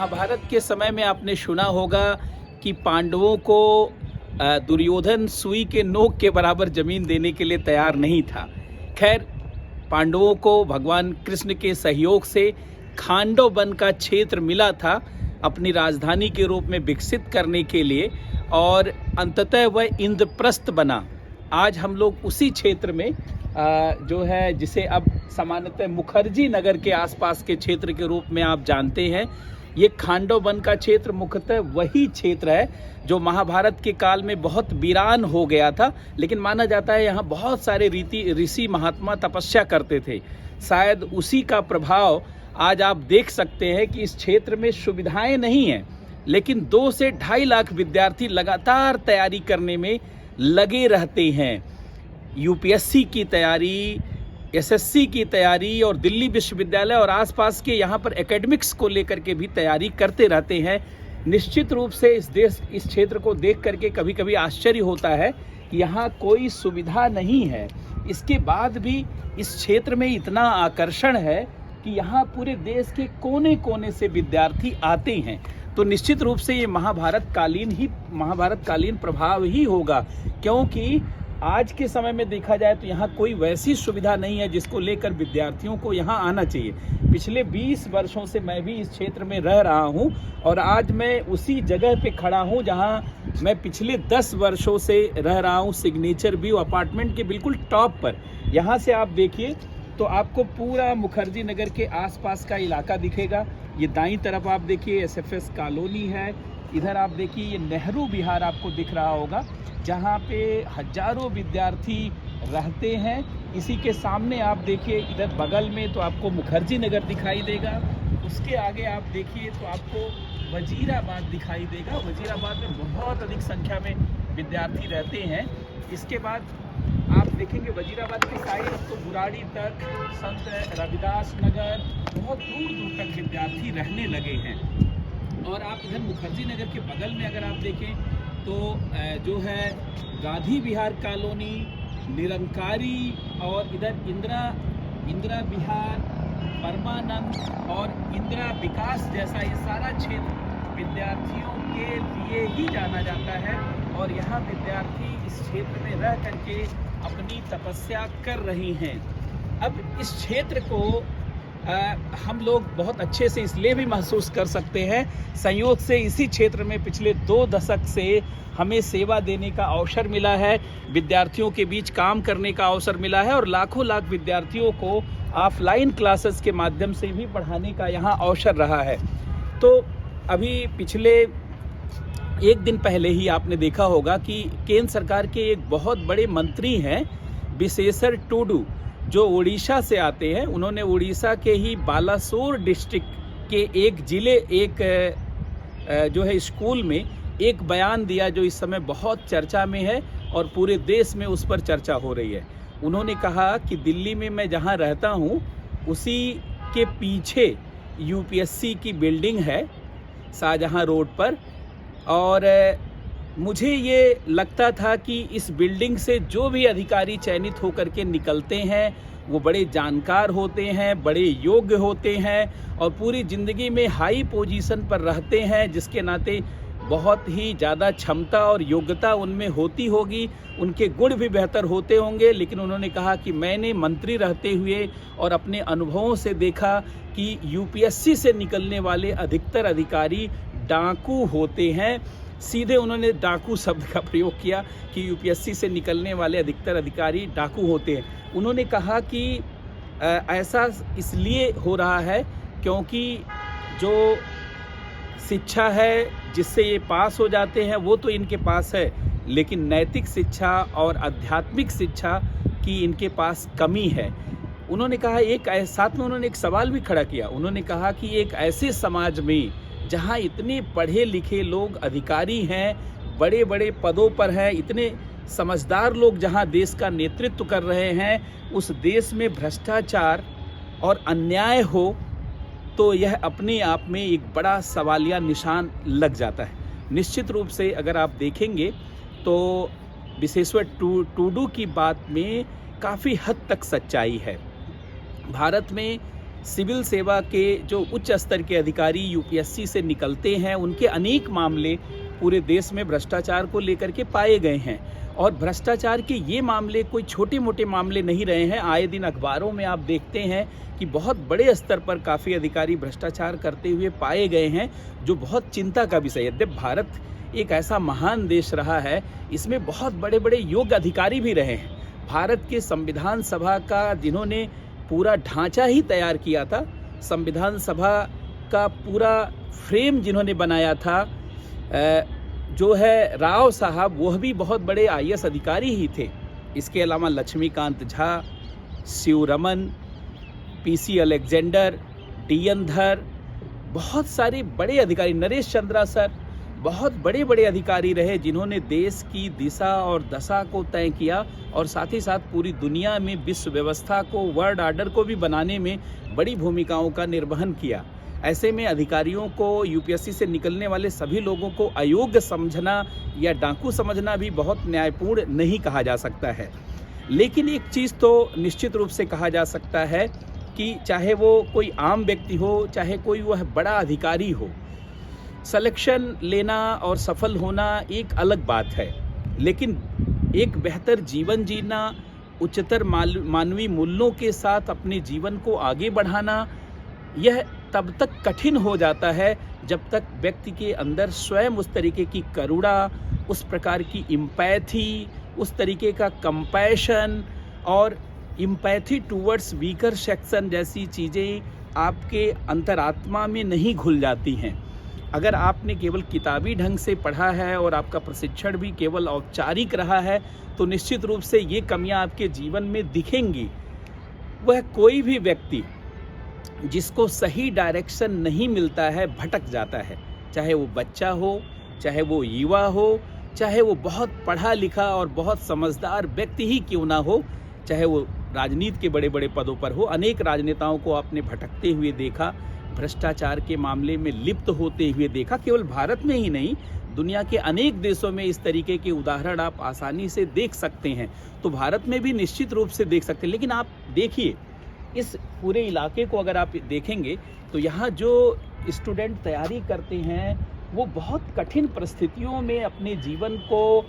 महाभारत के समय में आपने सुना होगा कि पांडवों को दुर्योधन सुई के नोक के बराबर जमीन देने के लिए तैयार नहीं था। खैर, पांडवों को भगवान कृष्ण के सहयोग से खांडव वन का क्षेत्र मिला था अपनी राजधानी के रूप में विकसित करने के लिए, और अंततः वह इंद्रप्रस्थ बना। आज हम लोग उसी क्षेत्र में जो है, जिसे अब सामान्यतः मुखर्जी नगर के आसपास के क्षेत्र के रूप में आप जानते हैं, ये खांडव वन का क्षेत्र मुख्यतः वही क्षेत्र है जो महाभारत के काल में बहुत वीरान हो गया था। लेकिन माना जाता है यहाँ बहुत सारे ऋषि महात्मा तपस्या करते थे। शायद उसी का प्रभाव आज आप देख सकते हैं कि इस क्षेत्र में सुविधाएं नहीं हैं, लेकिन 2 से 2.5 लाख विद्यार्थी लगातार तैयारी करने में लगे रहते हैं। यूपीएससी की तैयारी, एसएससी की तैयारी और दिल्ली विश्वविद्यालय और आसपास के यहाँ पर एकेडमिक्स को लेकर के भी तैयारी करते रहते हैं। निश्चित रूप से इस क्षेत्र को देख करके कभी कभी आश्चर्य होता है कि यहाँ कोई सुविधा नहीं है। इसके बाद भी इस क्षेत्र में इतना आकर्षण है कि यहाँ पूरे देश के कोने कोने से विद्यार्थी आते हैं। तो निश्चित रूप से ये महाभारत कालीन प्रभाव ही होगा, क्योंकि आज के समय में देखा जाए तो यहाँ कोई वैसी सुविधा नहीं है जिसको लेकर विद्यार्थियों को यहाँ आना चाहिए। पिछले 20 वर्षों से मैं भी इस क्षेत्र में रह रहा हूँ और आज मैं उसी जगह पे खड़ा हूँ जहाँ मैं पिछले 10 वर्षों से रह रहा हूँ, सिग्नेचर व्यू अपार्टमेंट के बिल्कुल टॉप पर। यहाँ से आप देखिए तो आपको पूरा मुखर्जी नगर के आसपास का इलाका दिखेगा। ये दाईं तरफ आप देखिए एसएफएस कॉलोनी है, इधर आप देखिए ये नेहरू विहार आपको दिख रहा होगा जहाँ पे हजारों विद्यार्थी रहते हैं। इसी के सामने आप देखिए इधर बगल में तो आपको मुखर्जी नगर दिखाई देगा, उसके आगे आप देखिए तो आपको वजीराबाद दिखाई देगा। वजीराबाद में बहुत अधिक संख्या में विद्यार्थी रहते हैं। इसके बाद आप देखेंगे वजीराबाद की साइड तो बुराड़ी तक, संत रविदास नगर, बहुत दूर दूर तक विद्यार्थी रहने लगे हैं। और आप इधर मुखर्जी नगर के बगल में अगर आप देखें तो जो है गांधी विहार कॉलोनी, निरंकारी और इधर इंदिरा विहार, परमानंद और इंदिरा विकास जैसा ये सारा क्षेत्र विद्यार्थियों के लिए ही जाना जाता है। और यहाँ विद्यार्थी इस क्षेत्र में रह करके अपनी तपस्या कर रहे हैं। अब इस क्षेत्र को हम लोग बहुत अच्छे से इसलिए भी महसूस कर सकते हैं, संयोग से इसी क्षेत्र में पिछले 2 दशक से हमें सेवा देने का अवसर मिला है, विद्यार्थियों के बीच काम करने का अवसर मिला है और लाखों लाख विद्यार्थियों को ऑफलाइन क्लासेस के माध्यम से भी पढ़ाने का यहाँ अवसर रहा है। तो अभी पिछले 1 दिन पहले ही आपने देखा होगा कि केंद्र सरकार के एक बहुत बड़े मंत्री हैं विशेश्वर टूडू, जो उड़ीसा से आते हैं। उन्होंने उड़ीसा के ही बालासोर डिस्ट्रिक्ट के एक जो है स्कूल में एक बयान दिया जो इस समय बहुत चर्चा में है और पूरे देश में उस पर चर्चा हो रही है। उन्होंने कहा कि दिल्ली में मैं जहां रहता हूं उसी के पीछे यूपीएससी की बिल्डिंग है शाहजहां रोड पर, और मुझे ये लगता था कि इस बिल्डिंग से जो भी अधिकारी चयनित होकर के निकलते हैं वो बड़े जानकार होते हैं, बड़े योग्य होते हैं और पूरी ज़िंदगी में हाई पोजीशन पर रहते हैं, जिसके नाते बहुत ही ज़्यादा क्षमता और योग्यता उनमें होती होगी, उनके गुण भी बेहतर होते होंगे। लेकिन उन्होंने कहा कि मैंने मंत्री रहते हुए और अपने अनुभवों से देखा कि यूपीएससी से निकलने वाले अधिकतर अधिकारी डाकू होते हैं। सीधे उन्होंने डाकू शब्द का प्रयोग किया कि यूपीएससी से निकलने वाले अधिकतर अधिकारी डाकू होते हैं। उन्होंने कहा कि ऐसा इसलिए हो रहा है क्योंकि जो शिक्षा है जिससे ये पास हो जाते हैं वो तो इनके पास है, लेकिन नैतिक शिक्षा और आध्यात्मिक शिक्षा की इनके पास कमी है। उन्होंने कहा साथ में उन्होंने एक सवाल भी खड़ा किया। उन्होंने कहा कि एक ऐसे समाज में जहाँ इतने पढ़े लिखे लोग अधिकारी हैं, बड़े बड़े पदों पर हैं, इतने समझदार लोग जहाँ देश का नेतृत्व कर रहे हैं, उस देश में भ्रष्टाचार और अन्याय हो तो यह अपने आप में एक बड़ा सवालिया निशान लग जाता है। निश्चित रूप से अगर आप देखेंगे तो विशेश्वर टूडू की बात में काफ़ी हद तक सच्चाई है। भारत में सिविल सेवा के जो उच्च स्तर के अधिकारी यूपीएससी से निकलते हैं, उनके अनेक मामले पूरे देश में भ्रष्टाचार को लेकर के पाए गए हैं। और भ्रष्टाचार के ये मामले कोई छोटे मोटे मामले नहीं रहे हैं। आए दिन अखबारों में आप देखते हैं कि बहुत बड़े स्तर पर काफ़ी अधिकारी भ्रष्टाचार करते हुए पाए गए हैं, जो बहुत चिंता का विषय है। यद्यपि भारत एक ऐसा महान देश रहा है, इसमें बहुत बड़े बड़े योग्य अधिकारी भी रहे हैं। भारत के संविधान सभा का जिन्होंने पूरा ढांचा ही तैयार किया था, संविधान सभा का पूरा फ्रेम जिन्होंने बनाया था, जो है राव साहब, वह भी बहुत बड़े आईएएस अधिकारी ही थे। इसके अलावा Laxmikant Jha, Sivaraman, PC Alexander, DN Dhar, बहुत सारे बड़े अधिकारी, नरेश चंद्रा सर, बहुत बड़े बड़े अधिकारी रहे जिन्होंने देश की दिशा और दशा को तय किया और साथ ही साथ पूरी दुनिया में विश्व व्यवस्था को, वर्ल्ड ऑर्डर को भी बनाने में बड़ी भूमिकाओं का निर्वहन किया। ऐसे में अधिकारियों को, यूपीएससी से निकलने वाले सभी लोगों को अयोग्य समझना या डाकू समझना भी बहुत न्यायपूर्ण नहीं कहा जा सकता है। लेकिन एक चीज़ तो निश्चित रूप से कहा जा सकता है कि चाहे वो कोई आम व्यक्ति हो, चाहे कोई वह बड़ा अधिकारी हो, सिलेक्शन लेना और सफल होना एक अलग बात है, लेकिन एक बेहतर जीवन जीना, उच्चतर मानवीय मूल्यों के साथ अपने जीवन को आगे बढ़ाना, यह तब तक कठिन हो जाता है जब तक व्यक्ति के अंदर स्वयं उस तरीके की करुणा, उस प्रकार की एम्पैथी, उस तरीके का कंपैशन और एम्पैथी टूवर्ड्स वीकर सेक्शन जैसी चीज़ें आपके अंतरात्मा में नहीं घुल जाती हैं। अगर आपने केवल किताबी ढंग से पढ़ा है और आपका प्रशिक्षण भी केवल औपचारिक रहा है, तो निश्चित रूप से ये कमियां आपके जीवन में दिखेंगी। वह कोई भी व्यक्ति जिसको सही डायरेक्शन नहीं मिलता है, भटक जाता है। चाहे वो बच्चा हो, चाहे वो युवा हो, चाहे वो बहुत पढ़ा लिखा और बहुत समझदार व्यक्ति ही क्यों ना हो, चाहे वो राजनीति के बड़े बड़े पदों पर हो। अनेक राजनेताओं को आपने भटकते हुए देखा, भ्रष्टाचार के मामले में लिप्त होते हुए देखा। केवल भारत में ही नहीं, दुनिया के अनेक देशों में इस तरीके के उदाहरण आप आसानी से देख सकते हैं। तो भारत में भी निश्चित रूप से देख सकते हैं। लेकिन आप देखिए, इस पूरे इलाके को अगर आप देखेंगे तो यहाँ जो स्टूडेंट तैयारी करते हैं, वो बहुत कठिन परिस्थितियों में अपने जीवन को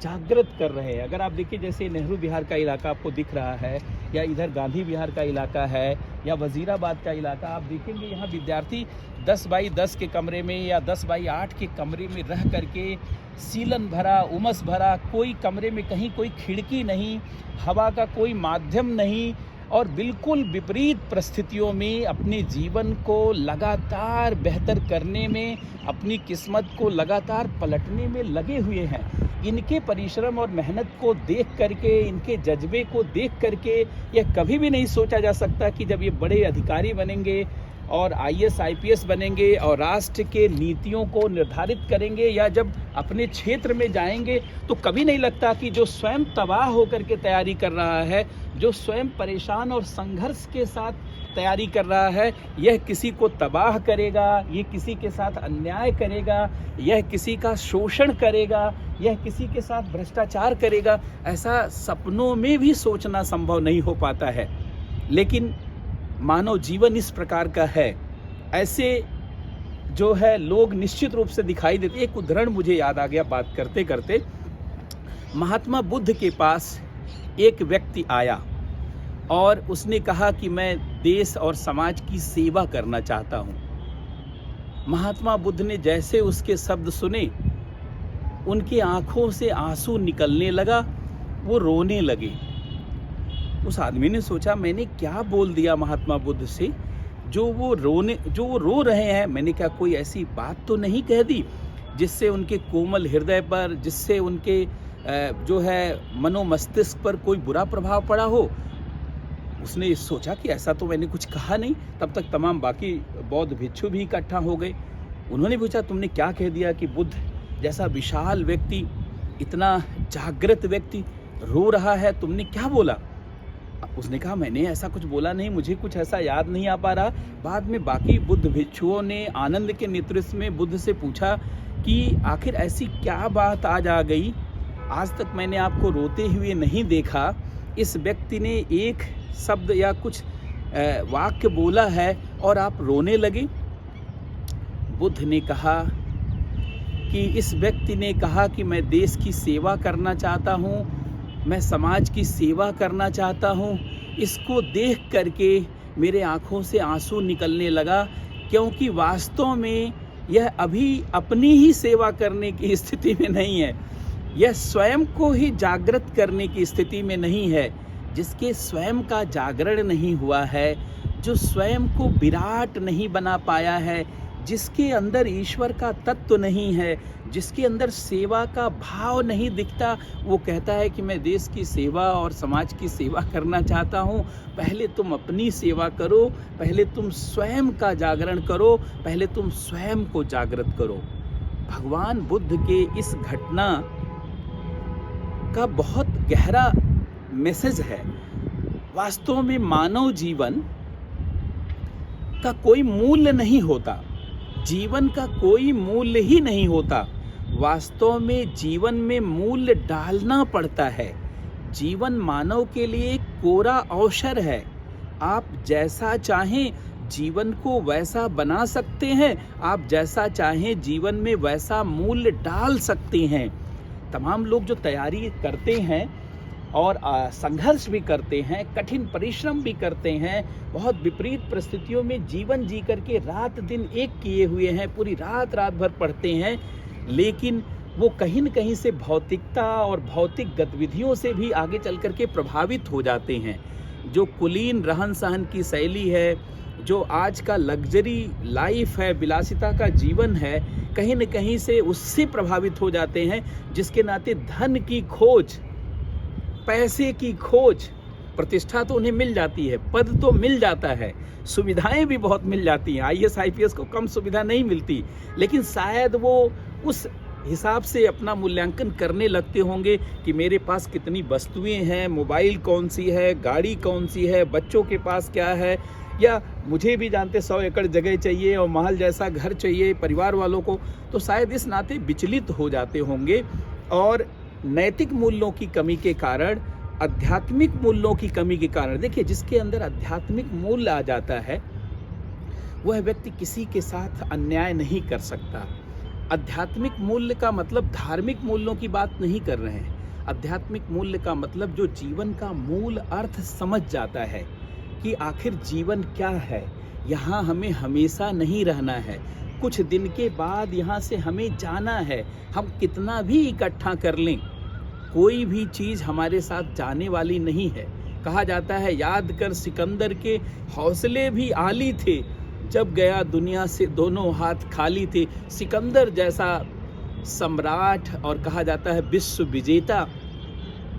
जागृत कर रहे हैं। अगर आप देखिए, जैसे नेहरू विहार का इलाका आपको दिख रहा है, या इधर गांधी विहार का इलाका है, या वजीराबाद का इलाका, आप देखेंगे यहाँ विद्यार्थी 10 बाई 10 के कमरे में या 10 बाई 8 के कमरे में रह करके सीलन भरा, उमस भरा, कोई कमरे में कहीं कोई खिड़की नहीं, हवा का कोई माध्यम नहीं, और बिल्कुल विपरीत परिस्थितियों में अपने जीवन को लगातार बेहतर करने में, अपनी किस्मत को लगातार पलटने में लगे हुए हैं। इनके परिश्रम और मेहनत को देख करके, इनके जज्बे को देख करके यह कभी भी नहीं सोचा जा सकता कि जब ये बड़े अधिकारी बनेंगे और आईएएस आईपीएस बनेंगे और राष्ट्र के नीतियों को निर्धारित करेंगे, या जब अपने क्षेत्र में जाएंगे, तो कभी नहीं लगता कि जो स्वयं तबाह होकर के तैयारी कर रहा है, जो स्वयं परेशान और संघर्ष के साथ तैयारी कर रहा है, यह किसी को तबाह करेगा, यह किसी के साथ अन्याय करेगा, यह किसी का शोषण करेगा, यह किसी के साथ भ्रष्टाचार करेगा। ऐसा सपनों में भी सोचना संभव नहीं हो पाता है। लेकिन मानव जीवन इस प्रकार का है। ऐसे जो है लोग निश्चित रूप से दिखाई देते। एक उदाहरण मुझे याद आ गया बात करते करते। महात्मा बुद्ध के पास एक व्यक्ति आया और उसने कहा कि मैं देश और समाज की सेवा करना चाहता हूँ। महात्मा बुद्ध ने जैसे उसके शब्द सुने, उनकी आंखों से आंसू निकलने लगा, वो रोने लगे। उस आदमी ने सोचा, मैंने क्या बोल दिया महात्मा बुद्ध से जो वो रो रहे हैं। मैंने क्या कोई ऐसी बात तो नहीं कह दी जिससे उनके कोमल हृदय पर, जिससे उनके जो है मनोमस्तिष्क पर कोई बुरा प्रभाव पड़ा हो। उसने सोचा कि ऐसा तो मैंने कुछ कहा नहीं। तब तक तमाम बाकी बौद्ध भिक्षु भी इकट्ठा हो गए। उन्होंने पूछा, तुमने क्या कह दिया कि बुद्ध जैसा विशाल व्यक्ति, इतना जागृत व्यक्ति रो रहा है, तुमने क्या बोला? उसने कहा, मैंने ऐसा कुछ बोला नहीं, मुझे कुछ ऐसा याद नहीं आ पा रहा। बाद में बाकी बुद्ध भिक्षुओं ने आनंद के नेतृत्व में बुद्ध से पूछा कि आखिर ऐसी क्या बात आज आ गई, आज तक मैंने आपको रोते हुए नहीं देखा। इस व्यक्ति ने एक शब्द या कुछ वाक्य बोला है और आप रोने लगे? बुद्ध ने कहा कि इस व्यक्ति ने कहा कि मैं देश की सेवा करना चाहता हूँ, मैं समाज की सेवा करना चाहता हूँ। इसको देख करके मेरे आँखों से आंसू निकलने लगा, क्योंकि वास्तव में यह अभी अपनी ही सेवा करने की स्थिति में नहीं है, यह स्वयं को ही जागृत करने की स्थिति में नहीं है। जिसके स्वयं का जागरण नहीं हुआ है, जो स्वयं को विराट नहीं बना पाया है, जिसके अंदर ईश्वर का तत्व नहीं है, जिसके अंदर सेवा का भाव नहीं दिखता, वो कहता है कि मैं देश की सेवा और समाज की सेवा करना चाहता हूँ। पहले तुम अपनी सेवा करो, पहले तुम स्वयं का जागरण करो, पहले तुम स्वयं को जागृत करो। भगवान बुद्ध के इस घटना का बहुत गहरा मैसेज है। वास्तव में मानव जीवन का कोई मूल्य नहीं होता, जीवन का कोई मूल्य ही नहीं होता। वास्तव में जीवन में मूल्य डालना पड़ता है। जीवन मानव के लिए एक कोरा अवसर है। आप जैसा चाहें जीवन को वैसा बना सकते हैं, आप जैसा चाहें जीवन में वैसा मूल्य डाल सकते हैं। तमाम लोग जो तैयारी करते हैं और संघर्ष भी करते हैं, कठिन परिश्रम भी करते हैं, बहुत विपरीत परिस्थितियों में जीवन जी करके रात दिन एक किए हुए हैं, पूरी रात भर पढ़ते हैं, लेकिन वो कहीं न कहीं से भौतिकता और भौतिक गतिविधियों से भी आगे चल करके प्रभावित हो जाते हैं। जो कुलीन रहन सहन की शैली है, जो आज का लग्जरी लाइफ है, विलासिता का जीवन है, कहीं न कहीं से उससे प्रभावित हो जाते हैं, जिसके नाते धन की खोज, पैसे की खोज, प्रतिष्ठा तो उन्हें मिल जाती है, पद तो मिल जाता है, सुविधाएं भी बहुत मिल जाती हैं। आईएएस आईपीएस को कम सुविधा नहीं मिलती, लेकिन शायद वो उस हिसाब से अपना मूल्यांकन करने लगते होंगे कि मेरे पास कितनी वस्तुएं हैं, मोबाइल कौन सी है, गाड़ी कौन सी है, बच्चों के पास क्या है, या मुझे भी जानते 100 एकड़ जगह चाहिए और महल जैसा घर चाहिए परिवार वालों को, तो शायद इस नाते विचलित हो जाते होंगे। और नैतिक मूल्यों की कमी के कारण, आध्यात्मिक मूल्यों की कमी के कारण, देखिए जिसके अंदर आध्यात्मिक मूल्य आ जाता है वह व्यक्ति किसी के साथ अन्याय नहीं कर सकता। आध्यात्मिक मूल्य का मतलब धार्मिक मूल्यों की बात नहीं कर रहे हैं। आध्यात्मिक मूल्य का मतलब जो जीवन का मूल अर्थ समझ जाता है कि आखिर जीवन क्या है, यहाँ हमें हमेशा नहीं रहना है, कुछ दिन के बाद यहाँ से हमें जाना है। हम कितना भी इकट्ठा कर लें, कोई भी चीज़ हमारे साथ जाने वाली नहीं है। कहा जाता है, याद कर सिकंदर के हौसले भी आली थे, जब गया दुनिया से दोनों हाथ खाली थे। सिकंदर जैसा सम्राट और कहा जाता है विश्व विजेता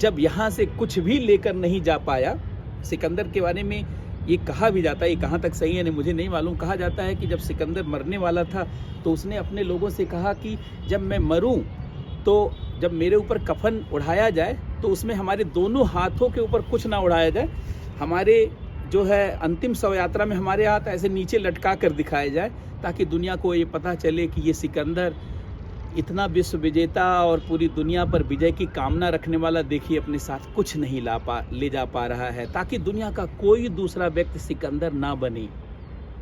जब यहाँ से कुछ भी लेकर नहीं जा पाया। सिकंदर के बारे में ये कहा भी जाता है, ये कहाँ तक सही है मुझे नहीं मालूम, कहा जाता है कि जब सिकंदर मरने वाला था तो उसने अपने लोगों से कहा कि जब मैं मरूं तो जब मेरे ऊपर कफन उड़ाया जाए तो उसमें हमारे दोनों हाथों के ऊपर कुछ ना उड़ाया जाए, हमारे जो है अंतिम शव यात्रा में हमारे हाथ ऐसे नीचे लटका कर दिखाए जाए, ताकि दुनिया को ये पता चले कि ये सिकंदर इतना विश्व विजेता और पूरी दुनिया पर विजय की कामना रखने वाला, देखिए अपने साथ कुछ नहीं ले जा पा रहा है, ताकि दुनिया का कोई दूसरा व्यक्ति सिकंदर ना बने।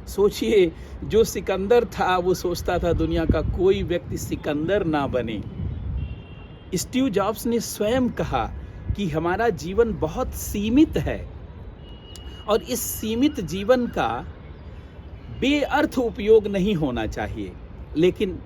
सोचिए, जो सिकंदर था वो सोचता था दुनिया का कोई व्यक्ति सिकंदर ना बने। स्टीव जॉब्स ने स्वयं कहा कि हमारा जीवन बहुत सीमित है और इस सीमित जीवन का बेअर्थ उपयोग नहीं होना चाहिए। लेकिन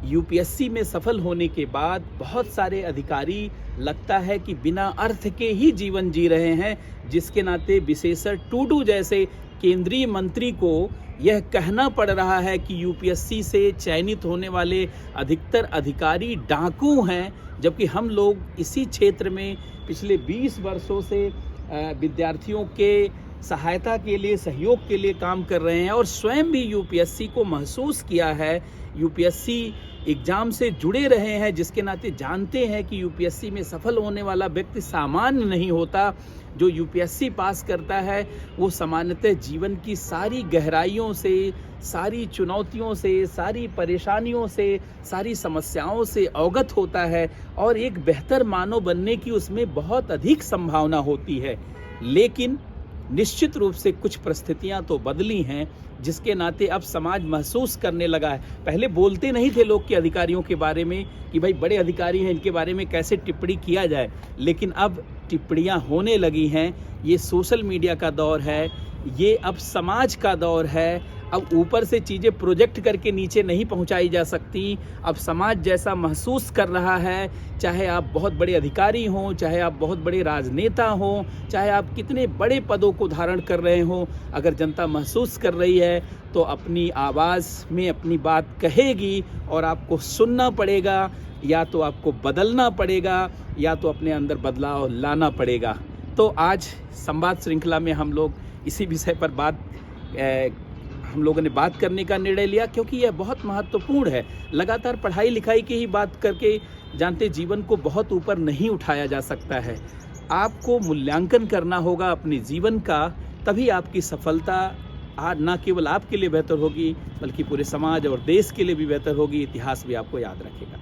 यूपीएससी में सफल होने के बाद बहुत सारे अधिकारी लगता है कि बिना अर्थ के ही जीवन जी रहे हैं, जिसके नाते विशेषर टूडू जैसे केंद्रीय मंत्री को यह कहना पड़ रहा है कि यूपीएससी से चयनित होने वाले अधिकतर अधिकारी डाकू हैं, जबकि हम लोग इसी क्षेत्र में पिछले 20 वर्षों से विद्यार्थियों के सहायता के लिए, सहयोग के लिए काम कर रहे हैं और स्वयं भी यूपीएससी को महसूस किया है, यूपीएससी एग्ज़ाम से जुड़े रहे हैं, जिसके नाते जानते हैं कि यूपीएससी में सफल होने वाला व्यक्ति सामान्य नहीं होता। जो यूपीएससी पास करता है वो सामान्यतः जीवन की सारी गहराइयों से, सारी चुनौतियों से, सारी परेशानियों से, सारी समस्याओं से अवगत होता है और एक बेहतर मानव बनने की उसमें बहुत अधिक संभावना होती है। लेकिन निश्चित रूप से कुछ परिस्थितियां तो बदली हैं, जिसके नाते अब समाज महसूस करने लगा है। पहले बोलते नहीं थे लोग कि अधिकारियों के बारे में कि भाई बड़े अधिकारी हैं, इनके बारे में कैसे टिप्पणी किया जाए, लेकिन अब टिप्पणियां होने लगी हैं। ये सोशल मीडिया का दौर है, ये अब समाज का दौर है। अब ऊपर से चीज़ें प्रोजेक्ट करके नीचे नहीं पहुंचाई जा सकती। अब समाज जैसा महसूस कर रहा है, चाहे आप बहुत बड़े अधिकारी हों, चाहे आप बहुत बड़े राजनेता हों, चाहे आप कितने बड़े पदों को धारण कर रहे हों, अगर जनता महसूस कर रही है तो अपनी आवाज़ में अपनी बात कहेगी और आपको सुनना पड़ेगा, या तो आपको बदलना पड़ेगा या तो अपने अंदर बदलाव लाना पड़ेगा। तो आज संवाद श्रृंखला में हम लोग इसी विषय पर हम लोगों ने बात करने का निर्णय लिया, क्योंकि यह बहुत महत्वपूर्ण है। लगातार पढ़ाई लिखाई की ही बात करके जानते जीवन को बहुत ऊपर नहीं उठाया जा सकता है। आपको मूल्यांकन करना होगा अपने जीवन का, तभी आपकी सफलता आज न केवल आपके लिए बेहतर होगी, बल्कि पूरे समाज और देश के लिए भी बेहतर होगी। इतिहास भी आपको याद रखेगा।